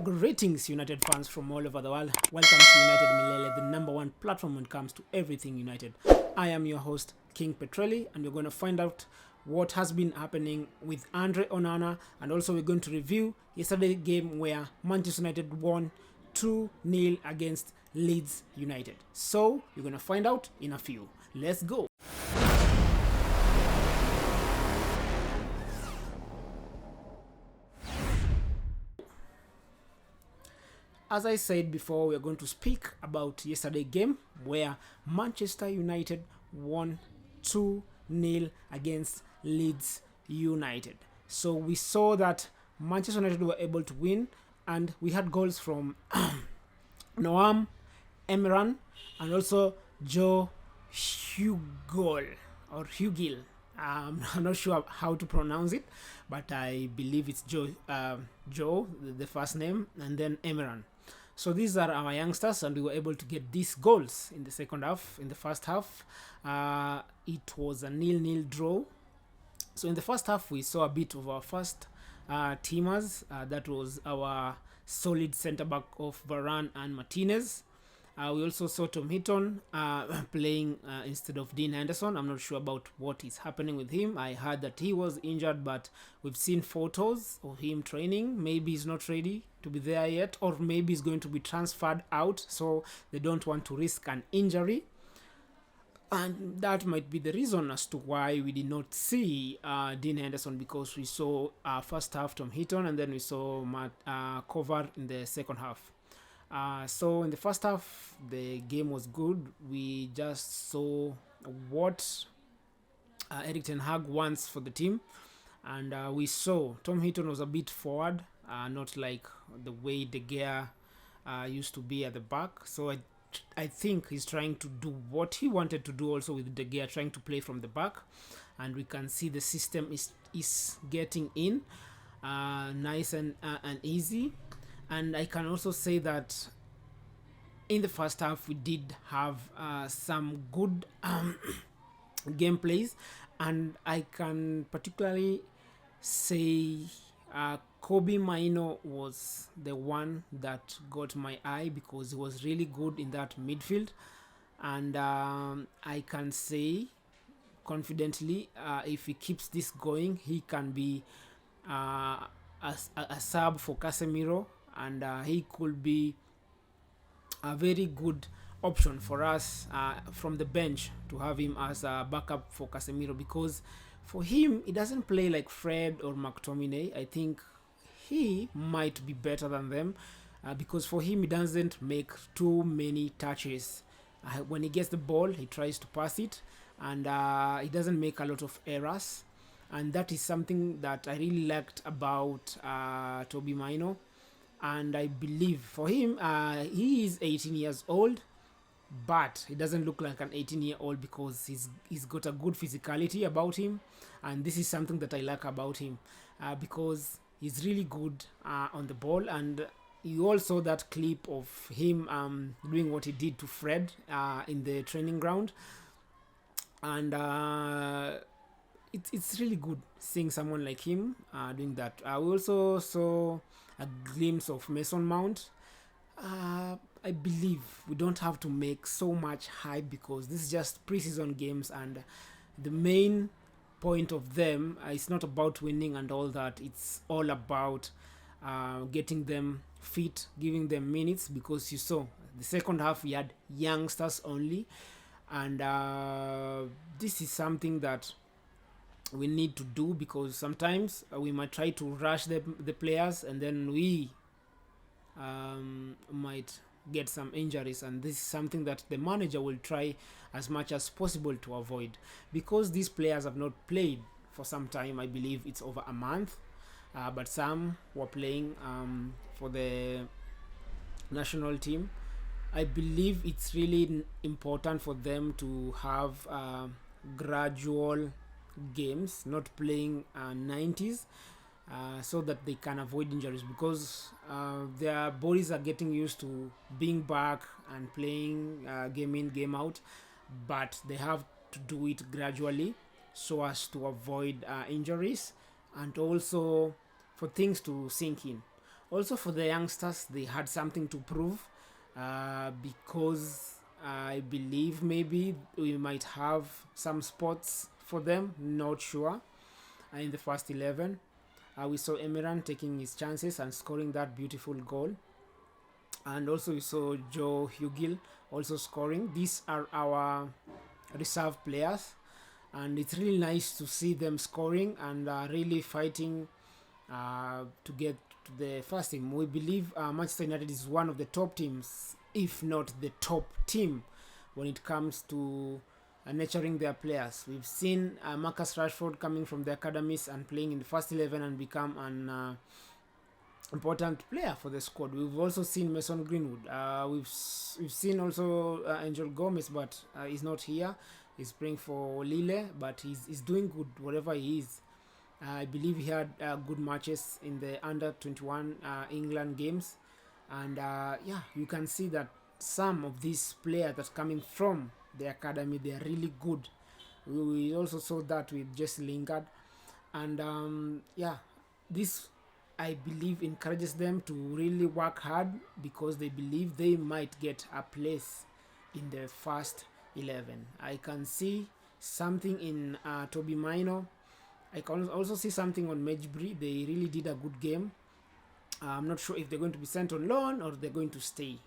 Greetings, United fans from all over the world. Welcome to United Milele, the #1 platform when it comes to everything United. I am your host, King Petrelli, and we're going to find out what has been happening with Andre Onana, and also we're going to review yesterday's game where Manchester United won 2-0 against Leeds United. So, we're going to find out in a few. Let's go. As I said before, we are going to speak about yesterday's game where Manchester United won 2-0 against Leeds United. So we saw that Manchester United were able to win, and we had goals from Noam, Emran, and also Joe Hugel or Hugil. I'm not sure how to pronounce it, but I believe it's Joe, the first name, and then Emran. So these are our youngsters, and we were able to get these goals in the second half. In the first half, it was a 0-0 draw. So in the first half, we saw a bit of our first teamers. That was our solid centre-back of Varane and Martinez. We also saw Tom Hinton playing instead of Dean Henderson. I'm not sure about what is happening with him. I heard that he was injured, but we've seen photos of him training. Maybe he's not ready to be there yet, or maybe he's going to be transferred out, so they don't want to risk an injury. And that might be the reason as to why we did not see Dean Henderson, because we saw first half Tom Hinton, and then we saw Matt Kovar in the second half. So in the first half, the game was good. We just saw what Erik Ten Hag wants for the team. And we saw Tom Hinton was a bit forward, not like the way De Gea used to be at the back. So I think he's trying to do what he wanted to do also with De Gea, trying to play from the back. And we can see the system is getting in nice and easy. And I can also say that in the first half, we did have some good gameplays. And I can particularly say Kobe Maino was the one that got my eye, because he was really good in that midfield. And I can say confidently, if he keeps this going, he can be a sub for Casemiro, and he could be a very good option for us from the bench to have him as a backup for Casemiro, because for him, he doesn't play like Fred or McTominay. I think he might be better than them, because for him, he doesn't make too many touches. When he gets the ball, he tries to pass it, and he doesn't make a lot of errors. And that is something that I really liked about Toby Maino. And I believe for him, he is 18 years old, but he doesn't look like an 18-year-old, because he's got a good physicality about him. And this is something that I like about him, because he's really good on the ball. And you all saw that clip of him doing what he did to Fred in the training ground. And it's really good seeing someone like him doing that. We also saw a glimpse of Mason Mount. I believe we don't have to make so much hype, because this is just preseason games, and the main point of them is not about winning and all that. It's all about getting them fit, giving them minutes, because you saw the second half we had youngsters only, and this is something that we need to do, because sometimes we might try to rush the players, and then we might get some injuries. And this is something that the manager will try as much as possible to avoid, because these players have not played for some time. I believe it's over a month, but some were playing for the national team. I believe it's really important for them to have gradual games, not playing 90s, so that they can avoid injuries, because their bodies are getting used to being back and playing game in, game out, but they have to do it gradually so as to avoid injuries, and also for things to sink in. Also for the youngsters, they had something to prove, because I believe maybe we might have some spots for them, not sure, in the first 11. We saw Emirhan taking his chances and scoring that beautiful goal. And also we saw Joe Hugil also scoring. These are our reserve players, and it's really nice to see them scoring and really fighting to get to the first team. We believe Manchester United is one of the top teams, if not the top team, when it comes to nurturing their players. We've seen Marcus Rashford coming from the academies and playing in the first 11 and become an important player for the squad. We've also seen Mason Greenwood. We've seen also Angel Gomez, but he's not here. He's playing for Lille, but he's doing good wherever he is. I believe he had good matches in the under 21 England games, and yeah, you can see that some of these players that's coming from the academy, they are really good. We also saw that with Jesse Lingard, and yeah, this I believe encourages them to really work hard, because they believe they might get a place in the first 11. I can see something in Toby Mino. I can also see something on Mejbri. They really did a good game. I'm not sure if they're going to be sent on loan or they're going to stay.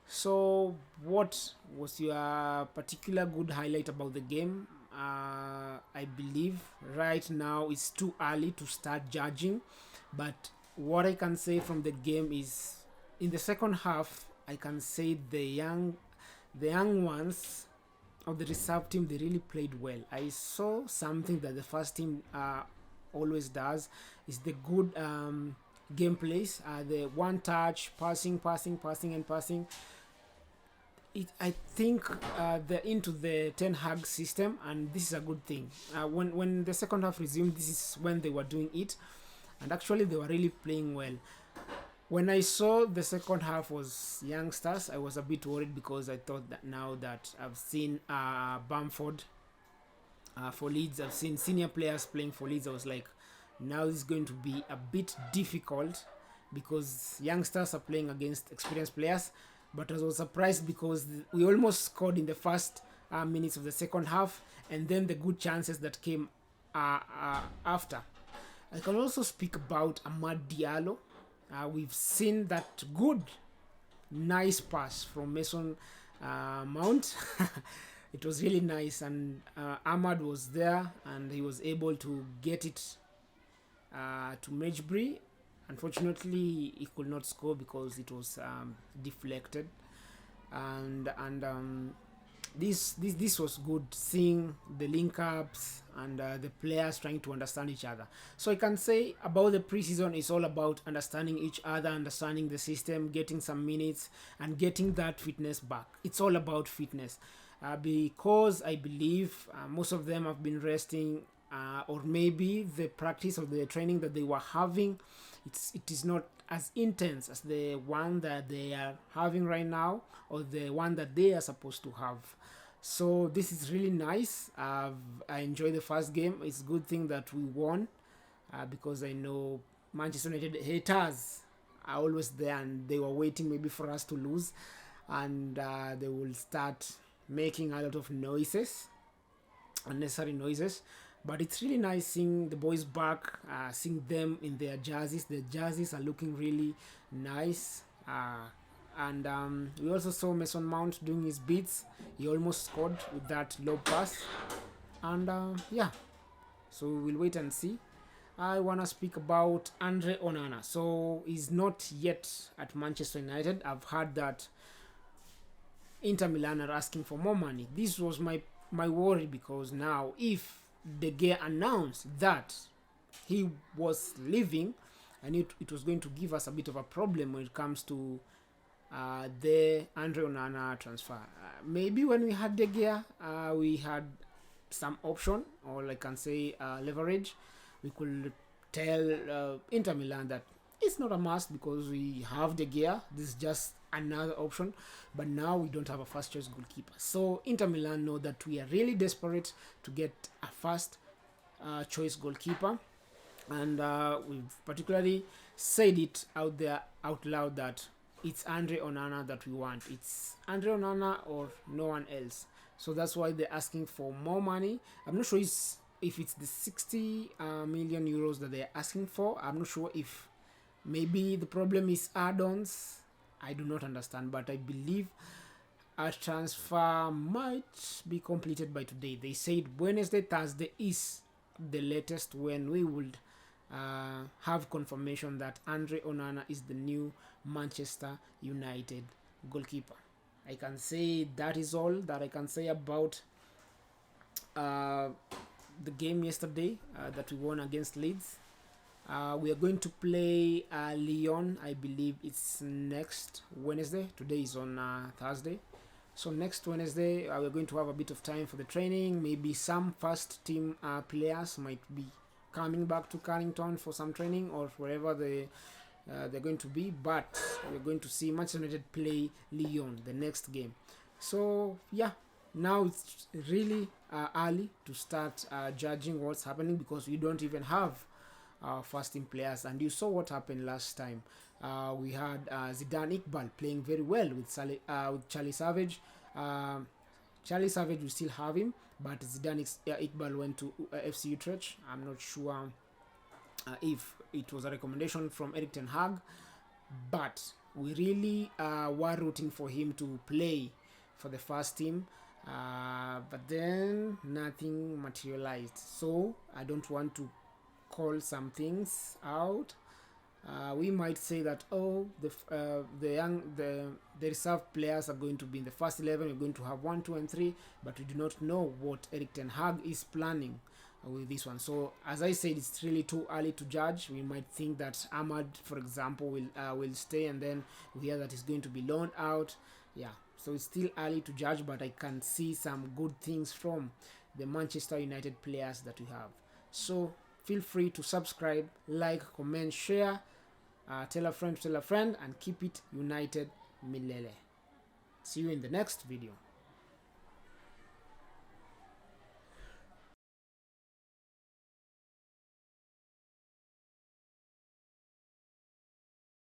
So what was your particular good highlight about the game? I believe right now it's too early to start judging, but what I can say from the game is, in the second half, I can say the young ones of the reserve team, they really played well. I saw something that the first team always does, is the good game plays, the one touch, passing, and passing. I think they're into the Ten Hag system, and this is a good thing. When the second half resumed, this is when they were doing it, and actually they were really playing well. When I saw the second half was youngsters, I was a bit worried, because I thought that now that I've seen Bamford for Leeds, I've seen senior players playing for Leeds, I was like, now this is going to be a bit difficult, because youngsters are playing against experienced players. But I was surprised, because we almost scored in the first minutes of the second half, and then the good chances that came after. I can also speak about Amad Diallo. We've seen that good, nice pass from Mason Mount. It was really nice, and Ahmad was there, and he was able to get it to Mejbri. Unfortunately, he could not score because it was deflected, and this was good, seeing the link ups and the players trying to understand each other. So I can say about the preseason, it's all about understanding each other, understanding the system, getting some minutes, and getting that fitness back. It's all about fitness, because I believe most of them have been resting, or maybe the practice or the training that they were having, it is not as intense as the one that they are having right now, or the one that they are supposed to have. So this is really nice. I enjoyed the first game. It's a good thing that we won, because I know Manchester United haters are always there, and they were waiting maybe for us to lose, and they will start making a lot of noises, unnecessary noises. But it's really nice seeing the boys back, seeing them in their jerseys. The jerseys are looking really nice. And we also saw Mason Mount doing his beats. He almost scored with that low pass. And yeah, so we'll wait and see. I want to speak about Andre Onana. So he's not yet at Manchester United. I've heard that Inter Milan are asking for more money. This was my worry, because now if De Gea announced that he was leaving, I knew it was going to give us a bit of a problem when it comes to the Andre Onana transfer. Maybe when we had De Gea, we had some option, or I can say leverage. We could tell Inter Milan that it's not a must, because we have De Gea. This is just another option, but now we don't have a first choice goalkeeper. So Inter Milan know that we are really desperate to get a first choice goalkeeper, and we've particularly said it out there out loud that it's Andre Onana that we want. It's Andre Onana or no one else. So that's why they're asking for more money. I'm not sure if it's the 60 million euros that they're asking for. I'm not sure if maybe the problem is add-ons. I do not understand, but I believe a transfer might be completed by today. They said Wednesday, Thursday is the latest when we would have confirmation that Andre Onana is the new Manchester United goalkeeper. I can say that is all that I can say about the game yesterday that we won against Leeds. We are going to play Lyon. I believe it's next Wednesday. Today is on Thursday. So next Wednesday, we're going to have a bit of time for the training. Maybe some first team players might be coming back to Carrington for some training or wherever they're going to be. But we're going to see Manchester United play Lyon the next game. So yeah, now it's really early to start judging what's happening because we don't even have first team players. And you saw what happened last time. We had Zidane Iqbal playing very well with Charlie Savage. Charlie Savage, we still have him, but Zidane Iqbal went to FC Utrecht. I'm not sure if it was a recommendation from Erik ten Hag, but we really were rooting for him to play for the first team. But then nothing materialized. So I don't want to call some things out. We might say that the reserve players are going to be in the first 11. We're going to have 1, 2, and 3, but we do not know what Erik ten Hag is planning with this one. So as I said, it's really too early to judge. We might think that Ahmad, for example, will stay, and then we hear that he's going to be loaned out. Yeah, so it's still early to judge, but I can see some good things from the Manchester United players that we have. So feel free to subscribe, like, comment, share, tell a friend, and keep it united milele. See you in the next video.